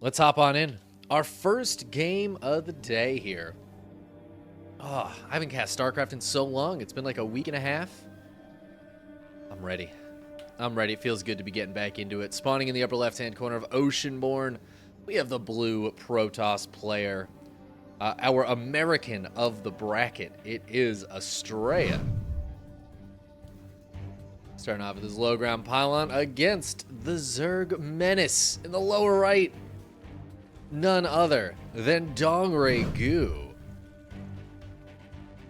Let's hop on in. Our first game of the day here. Oh, I haven't cast StarCraft in so long. It's been like a week and a half. I'm ready. I'm ready. It feels good to be getting back into it. Spawning in the upper left-hand corner of Oceanborn, we have the blue Protoss player. Our American of the bracket. It is Astrea. Starting off with his low ground pylon against the Zerg Menace in the lower right. None other than Dongray Goo.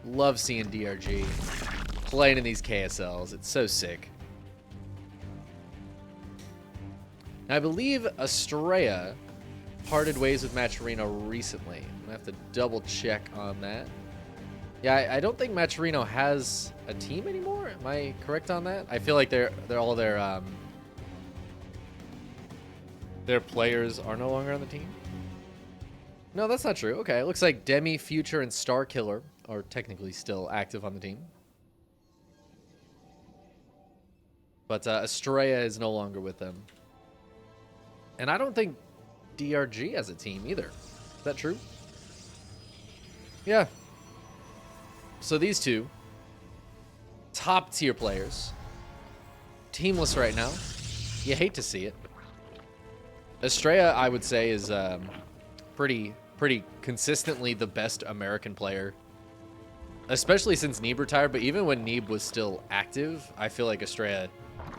Love seeing DRG playing in these KSLs. It's so sick. Now, I believe Astrea parted ways with Maturino recently. I'm gonna have to double check on that. Yeah, I don't think Maturino has a team anymore. Am I correct on that? I feel like they're all their players are no longer on the team. No, that's not true. Okay, it looks like Demi, Future, and Starkiller are technically still active on the team. But Astrea is no longer with them. And I don't think DRG has a team either. Is that true? Yeah. So these two, top tier players, teamless right now. You hate to see it. Astrea, I would say, is pretty consistently the best American player, especially since Neeb retired. But even when Neeb was still active, I feel like Astrea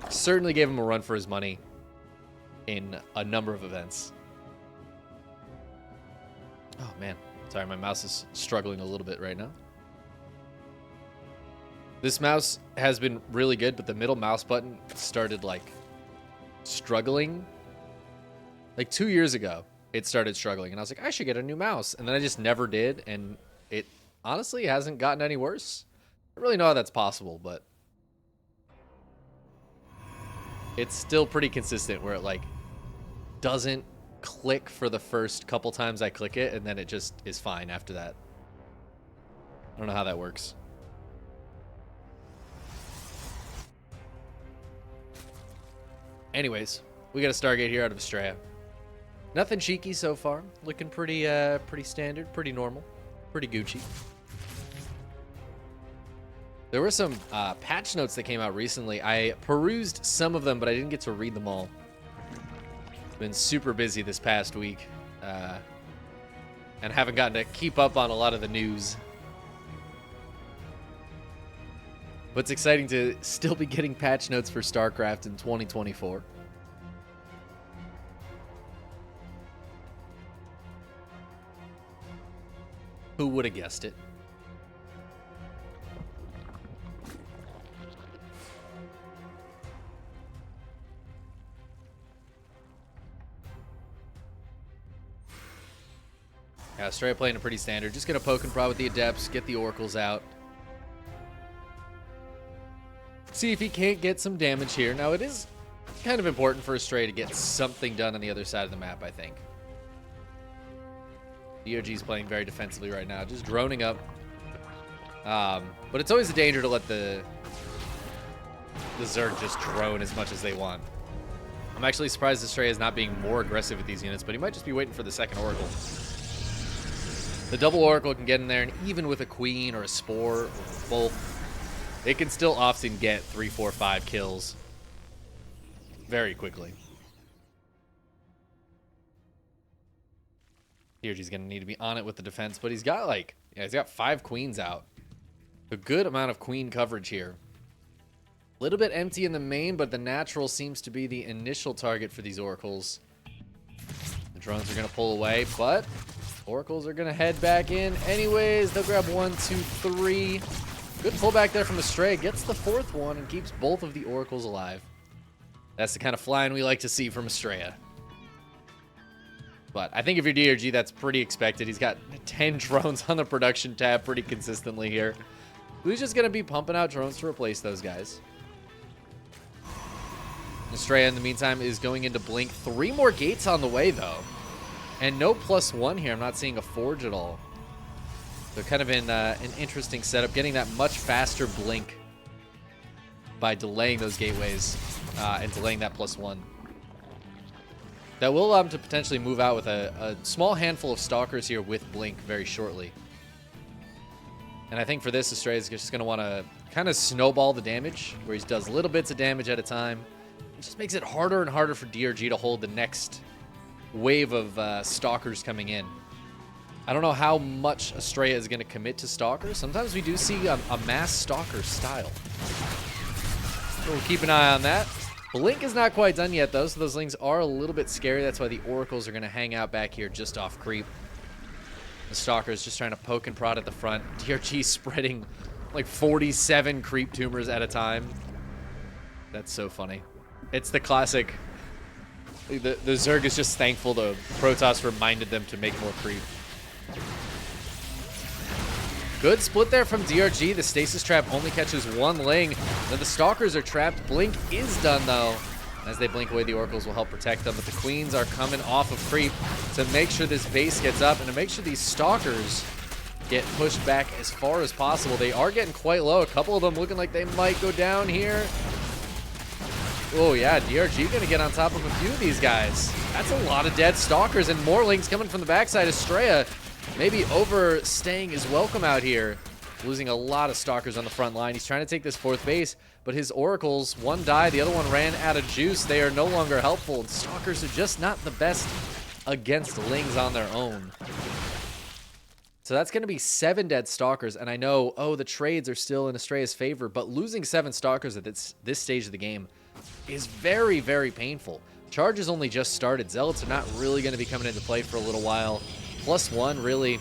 certainly gave him a run for his money in a number of events. Oh man, sorry, my mouse is struggling a little bit right now. This mouse has been really good, but the middle mouse button started like struggling. Like 2 years ago, it started struggling, and I was like, I should get a new mouse. And then I just never did, and it honestly hasn't gotten any worse. I don't really know how that's possible, but it's still pretty consistent where it like doesn't click for the first couple times I click it, and then it just is fine after that. I don't know how that works. Anyways, we got a Stargate here out of Astrea. Nothing cheeky so far. Looking pretty standard, pretty normal, pretty Gucci. There were some patch notes that came out recently. I perused some of them, but I didn't get to read them all. Been super busy this past week, and haven't gotten to keep up on a lot of the news. But it's exciting to still be getting patch notes for StarCraft in 2024. Who would have guessed it? Yeah, Astrea playing a pretty standard. Just gonna poke and prod with the Adepts, get the Oracles out. See if he can't get some damage here. Now, it is kind of important for Astrea to get something done on the other side of the map, I think. DRG's playing very defensively right now, just droning up. But it's always a danger to let the Zerg just drone as much as they want. I'm actually surprised Astrea is not being more aggressive with these units, but he might just be waiting for the second Oracle. The double Oracle can get in there, and even with a Queen or a Spore or both, it can still often get 3, 4, 5 kills very quickly. DRG's going to need to be on it with the defense, but he's got like, yeah, he's got 5 Queens out. A good amount of Queen coverage here. A little bit empty in the main, but the natural seems to be the initial target for these Oracles. The drones are going to pull away, but Oracles are going to head back in anyways. They'll grab 1, 2, 3. Good pullback there from Astrea. Gets the 4th one and keeps both of the Oracles alive. That's the kind of flying we like to see from Astrea. But I think if you're DRG, that's pretty expected. He's got 10 drones on the production tab pretty consistently here. He's just going to be pumping out drones to replace those guys. Astrea, in the meantime, is going into Blink. 3 more gates on the way, though. And no +1 here. I'm not seeing a Forge at all. They're kind of in an interesting setup, getting that much faster Blink by delaying those gateways and delaying that +1. that will allow him to potentially move out with a small handful of Stalkers here with Blink very shortly. And I think for this, Astrea is just going to want to kind of snowball the damage, where he does little bits of damage at a time. It just makes it harder and harder for DRG to hold the next wave of Stalkers coming in. I don't know how much Astrea is going to commit to Stalkers. Sometimes we do see a mass Stalker style. So we'll keep an eye on that. Blink is not quite done yet, though, so those Lings are a little bit scary. That's why the Oracles are going to hang out back here just off creep. The Stalkers just trying to poke and prod at the front. DRG spreading like 47 creep tumors at a time. That's so funny. It's the classic. The Zerg is just thankful the Protoss reminded them to make more creep. Good split there from DRG. The Stasis Trap only catches one Ling. Then the Stalkers are trapped. Blink is done, though. As they blink away, the Oracles will help protect them. But the Queens are coming off of creep to make sure this base gets up and to make sure these Stalkers get pushed back as far as possible. They are getting quite low. A couple of them looking like they might go down here. Oh, yeah, DRG going to get on top of a few of these guys. That's a lot of dead Stalkers and more Lings coming from the backside. Astrea maybe overstaying his welcome out here. Losing a lot of Stalkers on the front line. He's trying to take this fourth base, but his Oracles, one died, the other one ran out of juice. They are no longer helpful, and Stalkers are just not the best against Lings on their own. So that's going to be 7 dead Stalkers, and I know, oh, the trades are still in Astrea's favor, but losing 7 Stalkers at this stage of the game is very, very painful. Charge has only just started. Zealots are not really going to be coming into play for a little while. +1 really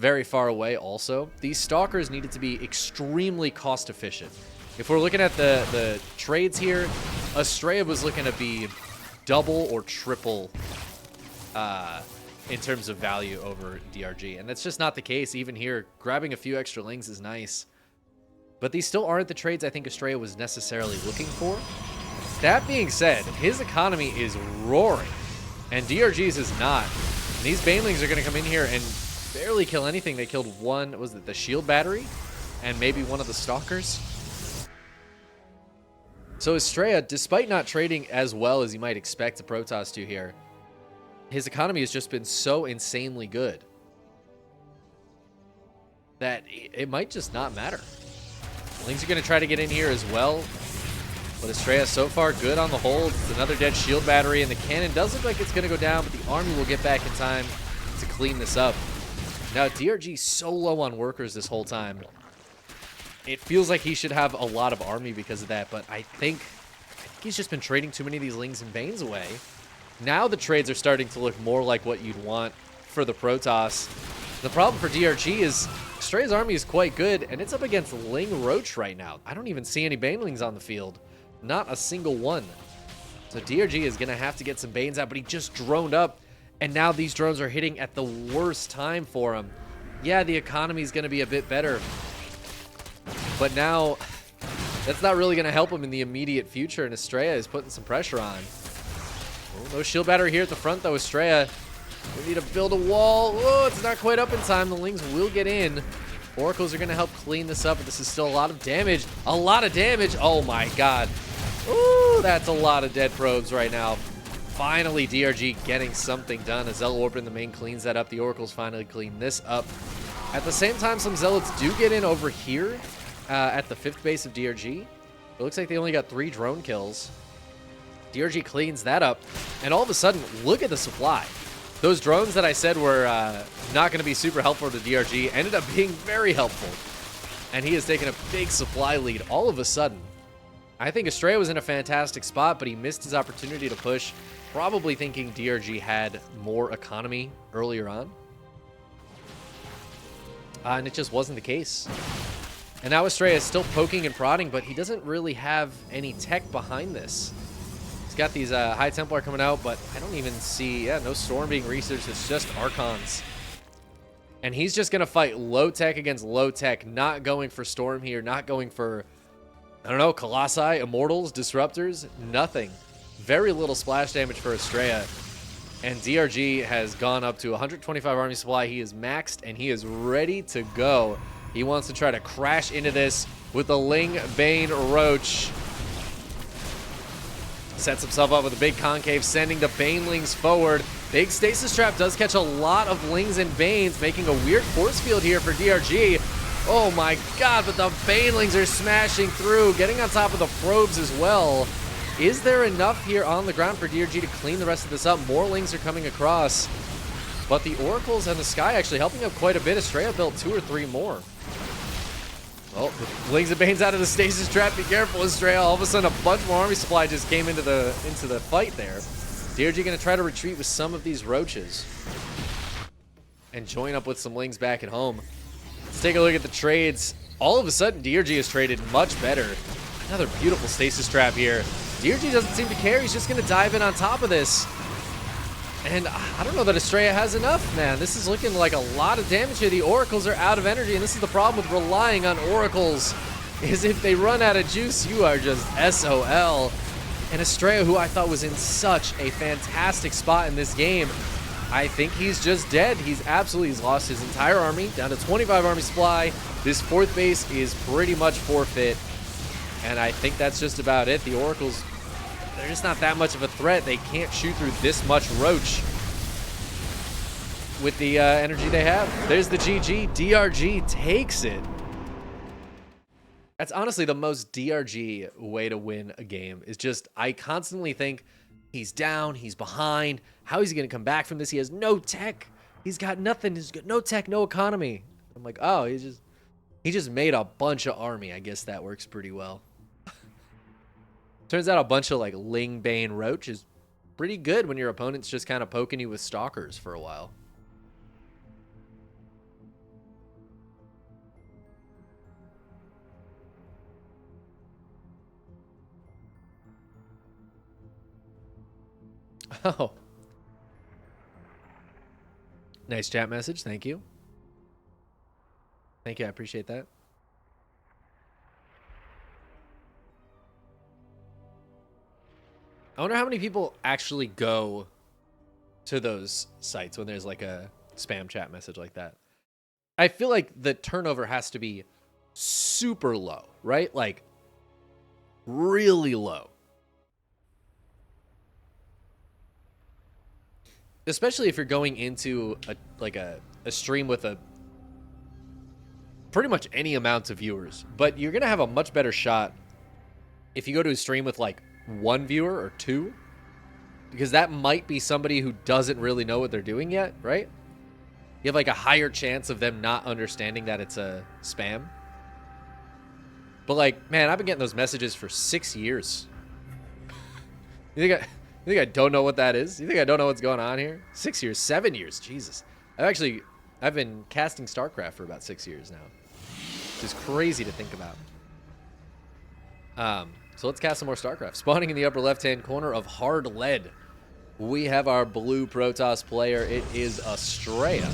very far away also. These Stalkers needed to be extremely cost efficient. If we're looking at the trades here, Astrea was looking to be double or triple in terms of value over DRG. And that's just not the case. Even here, grabbing a few extra Lings is nice. But these still aren't the trades I think Astrea was necessarily looking for. That being said, his economy is roaring, and DRG's is not. And these Banelings are going to come in here and barely kill anything. They killed one, was it the shield battery? And maybe one of the Stalkers? So Astrea, despite not trading as well as you might expect a Protoss to here, his economy has just been so insanely good that it might just not matter. Lings are going to try to get in here as well. But Astrea so far good on the hold. It's another dead shield battery, and the cannon does look like it's going to go down, but the army will get back in time to clean this up. Now, DRG's so low on workers this whole time. It feels like he should have a lot of army because of that, but I think he's just been trading too many of these Lings and Banes away. Now the trades are starting to look more like what you'd want for the Protoss. The problem for DRG is Astrea's army is quite good, and it's up against Ling Roach right now. I don't even see any Banelings on the field. Not a single one. So DRG is going to have to get some Banes out, but he just droned up, and now these drones are hitting at the worst time for him. Yeah, the economy is going to be a bit better, but now that's not really going to help him in the immediate future, and Astrea is putting some pressure on. Oh, no shield battery here at the front, though. Astrea, we need to build a wall. Oh, it's not quite up in time. The Lings will get in. Oracles are going to help clean this up, but this is still a lot of damage. A lot of damage. Oh, my God. Ooh, that's a lot of dead probes right now. Finally, DRG getting something done. A Zealot Orb in the main cleans that up. The Oracles finally clean this up. At the same time, some Zealots do get in over here at the 5th base of DRG. It looks like they only got 3 drone kills. DRG cleans that up. And all of a sudden, look at the supply. Those drones that I said were not going to be super helpful to DRG ended up being very helpful. And he has taken a big supply lead all of a sudden. I think Astrea was in a fantastic spot, but he missed his opportunity to push, probably thinking DRG had more economy earlier on. And it just wasn't the case. And now Astrea is still poking and prodding, but he doesn't really have any tech behind this. He's got these High Templar coming out, but I don't even see, no Storm being researched. It's just Archons. And he's just going to fight low tech against low tech, not going for Storm here, not going for, I don't know, Colossi, Immortals, Disruptors, nothing. Very little splash damage for Astrea. And DRG has gone up to 125 army supply. He is maxed, and he is ready to go. He wants to try to crash into this with the Ling Bane Roach. Sets himself up with a big concave, sending the Banelings forward. Big stasis trap does catch a lot of Lings and Banes, making a weird force field here for DRG. Oh my god, but the Banelings are smashing through, getting on top of the probes as well. Is there enough here on the ground for DRG to clean the rest of this up? More Lings are coming across, but the Oracles and the Sky actually helping up quite a bit. Astrea built 2 or 3 more. Well, Lings and Banes out of the stasis trap. Be careful, Astrea. All of a sudden, a bunch more army supply just came into the fight there. DRG going to try to retreat with some of these roaches and join up with some Lings back at home. Let's take a look at the trades. All of a sudden, DRG has traded much better. Another beautiful stasis trap here. DRG doesn't seem to care. He's just going to dive in on top of this. And I don't know that Astrea has enough, man. This is looking like a lot of damage here. The Oracles are out of energy, and this is the problem with relying on Oracles, is if they run out of juice, you are just SOL. And Astrea, who I thought was in such a fantastic spot in this game, I think he's just dead. He's lost his entire army, down to 25 army supply. This 4th base is pretty much forfeit. And I think that's just about it. The Oracles, they're just not that much of a threat. They can't shoot through this much roach with the energy they have. There's the GG. DRG takes it. That's honestly the most DRG way to win a game. Is just, I constantly think he's down, he's behind. How is he going to come back from this? He has no tech. He's got nothing. He's got no tech, no economy. I'm like, oh, he just made a bunch of army. I guess that works pretty well. Turns out a bunch of like Ling, Bane, Roach is pretty good when your opponent's just kind of poking you with stalkers for a while. Oh. Nice chat message. Thank you. Thank you. I appreciate that. I wonder how many people actually go to those sites when there's like a spam chat message like that. I feel like the turnover has to be super low, right? Like really low. Especially if you're going into a stream with a pretty much any amount of viewers. But you're going to have a much better shot if you go to a stream with like 1 viewer or 2. Because that might be somebody who doesn't really know what they're doing yet, right? You have like a higher chance of them not understanding that it's a spam. But like, man, I've been getting those messages for 6 years. You think I don't know what that is? You think I don't know what's going on here? 6 years, 7 years, Jesus. I've been casting StarCraft for about 6 years now. Which is crazy to think about. So let's cast some more StarCraft. Spawning in the upper left-hand corner of Hard Lead, we have our blue Protoss player. It is Astrea.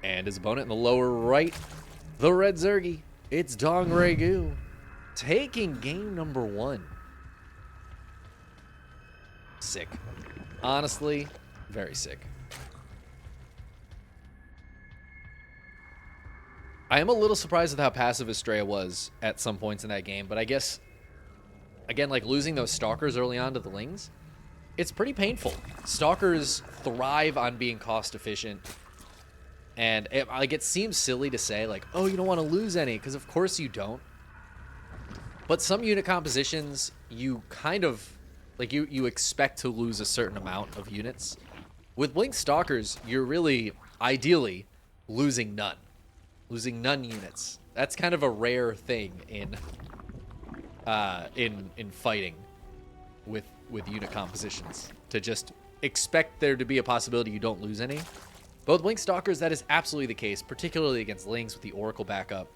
And his opponent in the lower right, the red Zergy. It's Dong Regu, taking game number 1. Sick. Honestly, very sick. I am a little surprised with how passive Astrea was at some points in that game, but I guess, again, like losing those Stalkers early on to the Lings, it's pretty painful. Stalkers thrive on being cost efficient, and it seems silly to say, like, oh, you don't want to lose any, because of course you don't. But some unit compositions, you kind of, like, you expect to lose a certain amount of units. With Blink Stalkers, you're really, ideally, losing none. Losing none units. That's kind of a rare thing in fighting with unit compositions. To just expect there to be a possibility you don't lose any. But with Blink Stalkers, that is absolutely the case, particularly against Lings with the Oracle backup.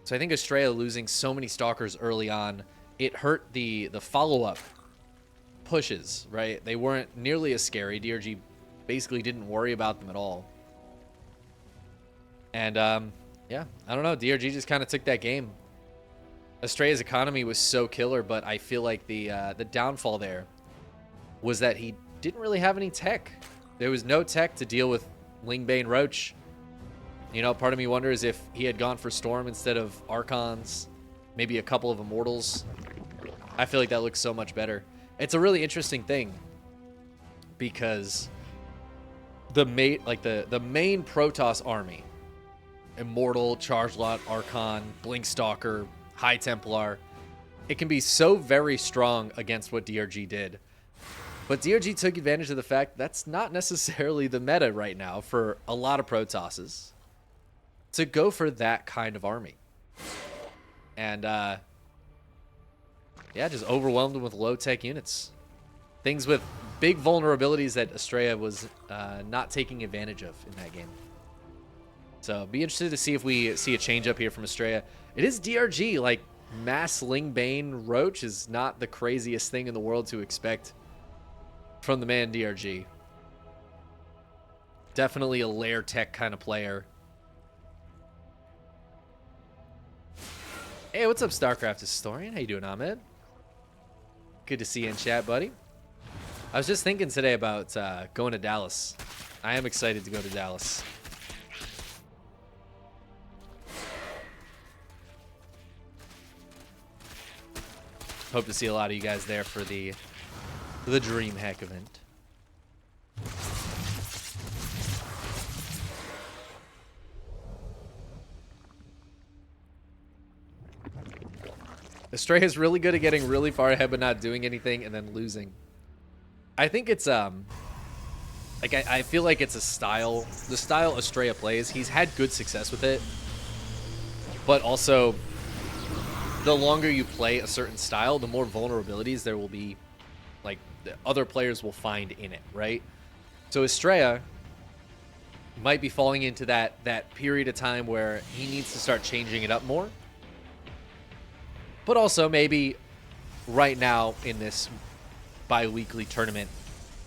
So I think Astrea losing so many Stalkers early on, it hurt the follow-up pushes, right? They weren't nearly as scary. DRG basically didn't worry about them at all. And, yeah, I don't know. DRG just kind of took that game. Astrea's economy was so killer, but I feel like the downfall there was that he didn't really have any tech. There was no tech to deal with Ling, Bane, Roach. You know, part of me wonders if he had gone for Storm instead of Archons. maybe a couple of Immortals. I feel like that looks so much better. It's a really interesting thing because the main Protoss army, Immortal, Charge Lot, Archon, Blink Stalker, High Templar, it can be so very strong against what DRG did. But DRG took advantage of the fact that's not necessarily the meta right now for a lot of Protosses to go for that kind of army. And, yeah, just overwhelmed them with low-tech units. Things with big vulnerabilities that Astrea was not taking advantage of in that game. So, be interested to see if we see a change up here from Astrea. It is DRG. Like, Mass Lingbane Roach is not the craziest thing in the world to expect from the man DRG. Definitely a lair tech kind of player. Hey, what's up, StarCraft Historian? How you doing, Ahmed? Good to see you in chat, buddy. I was just thinking today about going to Dallas. I am excited to go to Dallas. Hope to see a lot of you guys there for the DreamHack event. Astrea is really good at getting really far ahead but not doing anything and then losing. I think it's like I feel like it's a style. The style Astrea plays, he's had good success with it. But also, the longer you play a certain style, the more vulnerabilities there will be, like, the other players will find in it, right? So Astrea might be falling into that period of time where he needs to start changing it up more. But also maybe right now in this bi-weekly tournament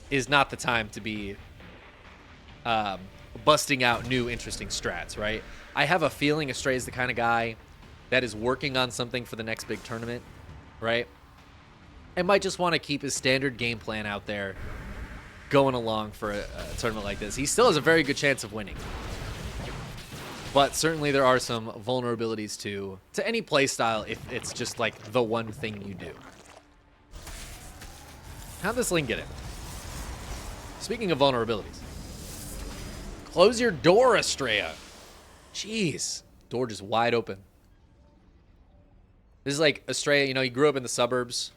is not the time to be busting out new interesting strats, right? I have a feeling Astrea is the kind of guy that is working on something for the next big tournament, right? And might just want to keep his standard game plan out there going along for a tournament like this. He still has a very good chance of winning. But certainly there are some vulnerabilities to any play style if it's just like the one thing you do. How'd this link get in? Speaking of vulnerabilities. Close your door, Astrea. Jeez. Door just wide open. This is like Astrea, you know, he grew up in the suburbs.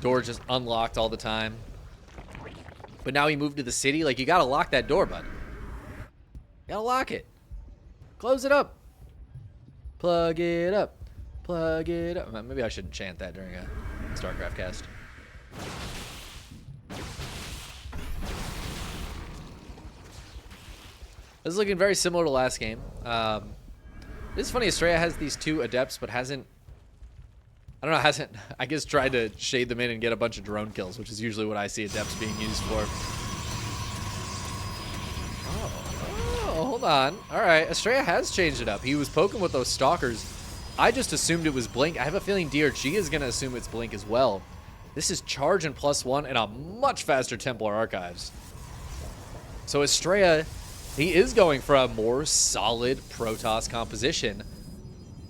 Door just unlocked all the time. But now he moved to the city. Like, you gotta lock that door, bud. You gotta lock it. Close it up. Plug it up. Plug it up. Maybe I shouldn't chant that during a StarCraft cast. This is looking very similar to last game. It's funny, Astrea has these two adepts, but hasn't, I guess, tried to shade them in and get a bunch of drone kills, which is usually what I see adepts being used for. Oh, hold on. All right, Astrea has changed it up. He was poking with those stalkers. I just assumed it was Blink. I have a feeling DRG is going to assume it's Blink as well. This is charge and +1 and a much faster Templar Archives. So Astrea, he is going for a more solid Protoss composition.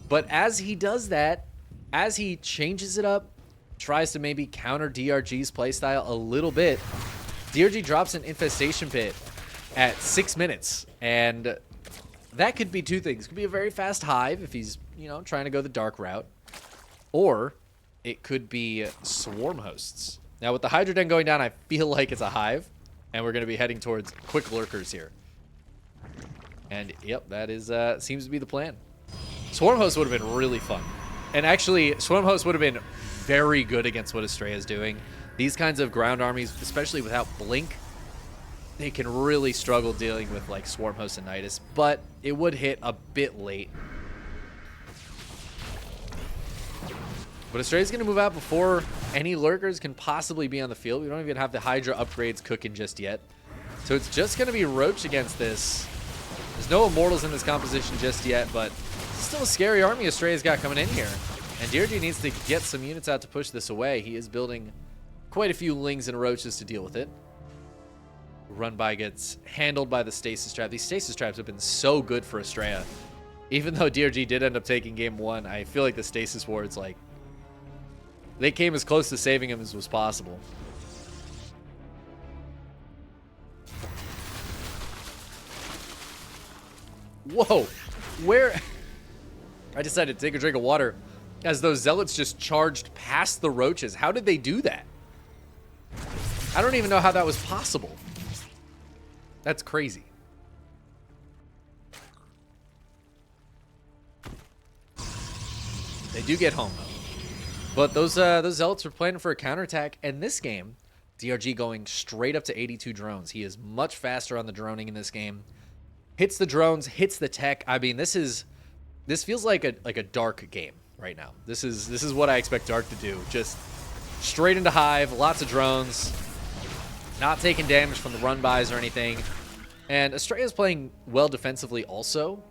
But as he does that, as he changes it up, tries to maybe counter DRG's playstyle a little bit, DRG drops an Infestation Pit at 6 minutes. And that could be two things. It could be a very fast Hive if he's, you know, trying to go the dark route. Or it could be Swarm Hosts. Now, with the Hydra Den going down, I feel like it's a Hive. And we're going to be heading towards quick Lurkers here. And, yep, that is seems to be the plan. Swarm Host would have been really fun. And actually, Swarm Host would have been very good against what Astrea is doing. These kinds of ground armies, especially without Blink, they can really struggle dealing with, like, Swarm Host and Nidus. But it would hit a bit late. But Astrea's going to move out before any Lurkers can possibly be on the field. We don't even have the Hydra upgrades cooking just yet. So it's just going to be Roach against this. There's no Immortals in this composition just yet, but it's still a scary army Astrea's got coming in here. And DRG needs to get some units out to push this away. He is building quite a few Lings and Roaches to deal with it. Run by gets handled by the Stasis Trap. These Stasis Traps have been so good for Astrea. Even though DRG did end up taking game 1, I feel like the Stasis Wards, like, they came as close to saving him as was possible. Whoa, where? I decided to take a drink of water as those Zealots just charged past the roaches. How did they do that? I don't even know how that was possible. That's crazy. They do get home, though. But those Zealots were planning for a counterattack. And this game, DRG going straight up to 82 drones. He is much faster on the droning in this game. Hits the drones, hits the tech. I mean, this feels like a Dark game right now. This is what I expect Dark to do. Just straight into Hive, lots of drones, not taking damage from the run-bys or anything. And Astrea is playing well defensively also.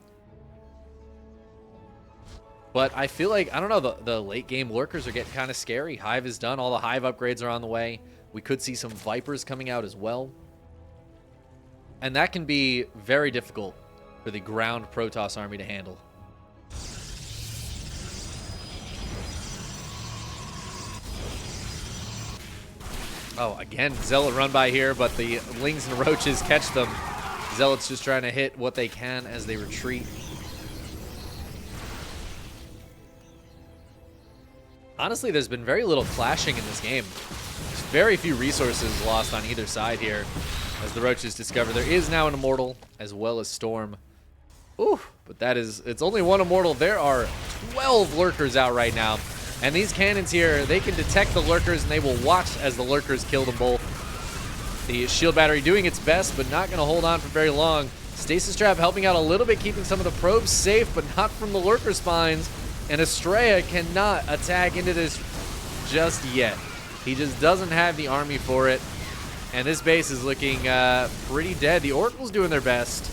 But I feel like, I don't know, the late game lurkers are getting kind of scary. Hive is done. All the Hive upgrades are on the way. We could see some Vipers coming out as well. And that can be very difficult for the ground Protoss army to handle. Oh, again, Zealot run by here, but the Lings and Roaches catch them. Zealots just trying to hit what they can as they retreat. Honestly, there's been very little clashing in this game. There's very few resources lost on either side here. As the Roaches discover there is now an Immortal as well as Storm. Ooh, but it's only one Immortal. There are 12 Lurkers out right now. And these cannons here, they can detect the Lurkers and they will watch as the Lurkers kill them both. The shield battery doing its best, but not going to hold on for very long. Stasis Trap helping out a little bit, keeping some of the probes safe, but not from the Lurker spines. And Astrea cannot attack into this just yet. He just doesn't have the army for it. And this base is looking pretty dead. The Oracle's doing their best,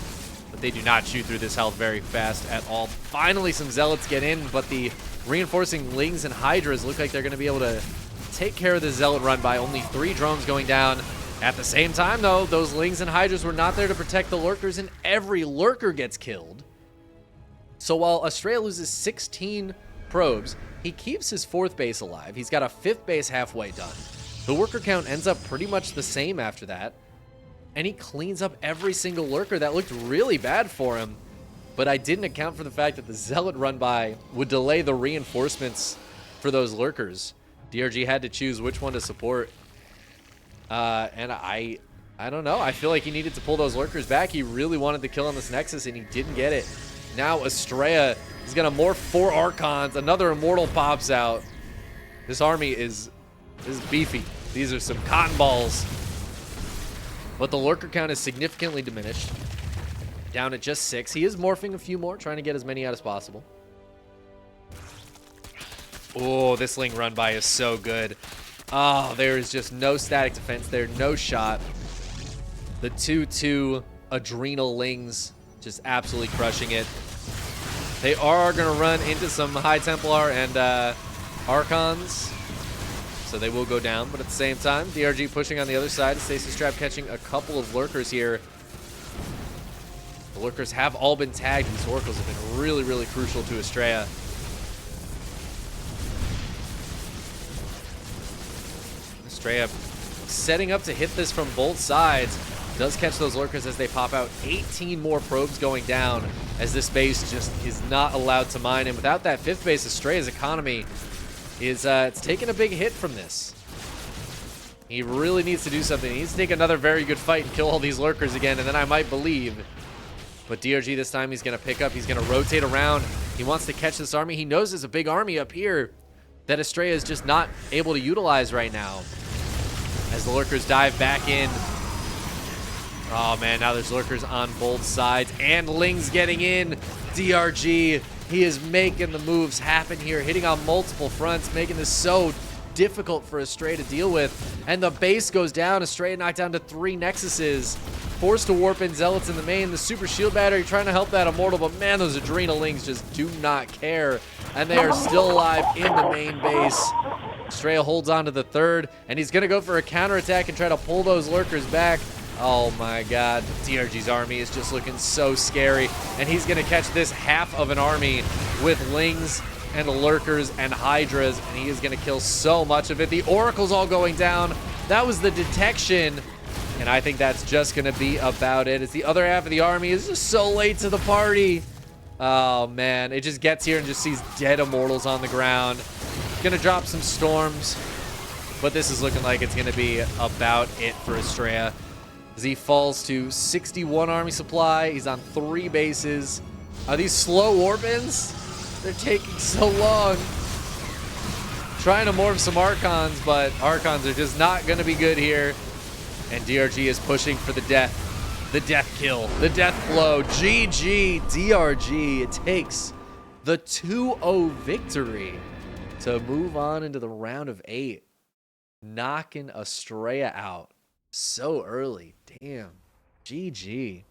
but they do not shoot through this health very fast at all. Finally, some Zealots get in, but the reinforcing Lings and Hydras look like they're going to be able to take care of the Zealot run by. Only 3 drones going down. At the same time, though, those Lings and Hydras were not there to protect the Lurkers, and every Lurker gets killed. So while Astrea loses 16 probes, he keeps his 4th base alive. He's got a 5th base halfway done. The worker count ends up pretty much the same after that. And he cleans up every single Lurker. That looked really bad for him. But I didn't account for the fact that the Zealot run by would delay the reinforcements for those Lurkers. DRG had to choose which one to support. And I don't know. I feel like he needed to pull those Lurkers back. He really wanted to kill on this Nexus, and he didn't get it. Now Astrea is going to morph 4 Archons. Another Immortal pops out. This army is beefy. These are some cotton balls. But the Lurker count is significantly diminished. Down at just 6. He is morphing a few more, trying to get as many out as possible. Oh, this Ling run by is so good. Oh, there is just no static defense there. No shot. The 2-2 Adrenal Lings just absolutely crushing it. They are going to run into some High Templar and Archons. So they will go down, but at the same time, DRG pushing on the other side. Stasis Trap catching a couple of Lurkers here. The Lurkers have all been tagged. These Oracles have been really, really crucial to Astrea. Astrea setting up to hit this from both sides. Does catch those Lurkers as they pop out. 18 more probes going down as this base just is not allowed to mine. And without that 5th base, Astrea's economy is it's taking a big hit from this. He really needs to do something. He needs to take another very good fight and kill all these Lurkers again, and then I might believe. But DRG this time, he's going to pick up. He's going to rotate around. He wants to catch this army. He knows there's a big army up here that Astrea is just not able to utilize right now. As the Lurkers dive back in. Oh, man, now there's Lurkers on both sides. And Ling's getting in. DRG, he is making the moves happen here, hitting on multiple fronts, making this so difficult for Astrea to deal with. And the base goes down. Astrea knocked down to 3 Nexuses. Forced to warp in Zealots in the main. The Super Shield Battery trying to help that Immortal, but man, those Adrenal Lings just do not care. And they are still alive in the main base. Astrea holds on to the 3rd, and he's going to go for a counterattack and try to pull those Lurkers back. Oh my god, DRG's army is just looking so scary, and he's gonna catch this half of an army with Lings and Lurkers and Hydras, and he is gonna kill so much of it. The Oracle's all going down. That was the detection, and I think that's just gonna be about it. It's the other half of the army is just so late to the party. Oh man, it just gets here and just sees dead Immortals on the ground. Gonna drop some storms, but this is looking like it's gonna be about it for Astrea. As he falls to 61 army supply. He's on 3 bases. Are these slow Orbins? They're taking so long. Trying to morph some Archons, but Archons are just not going to be good here. And DRG is pushing for the death. The death kill. The death blow. GG DRG. It takes the 2-0 victory to move on into the round of 8. Knocking Astrea out so early. Damn. GG.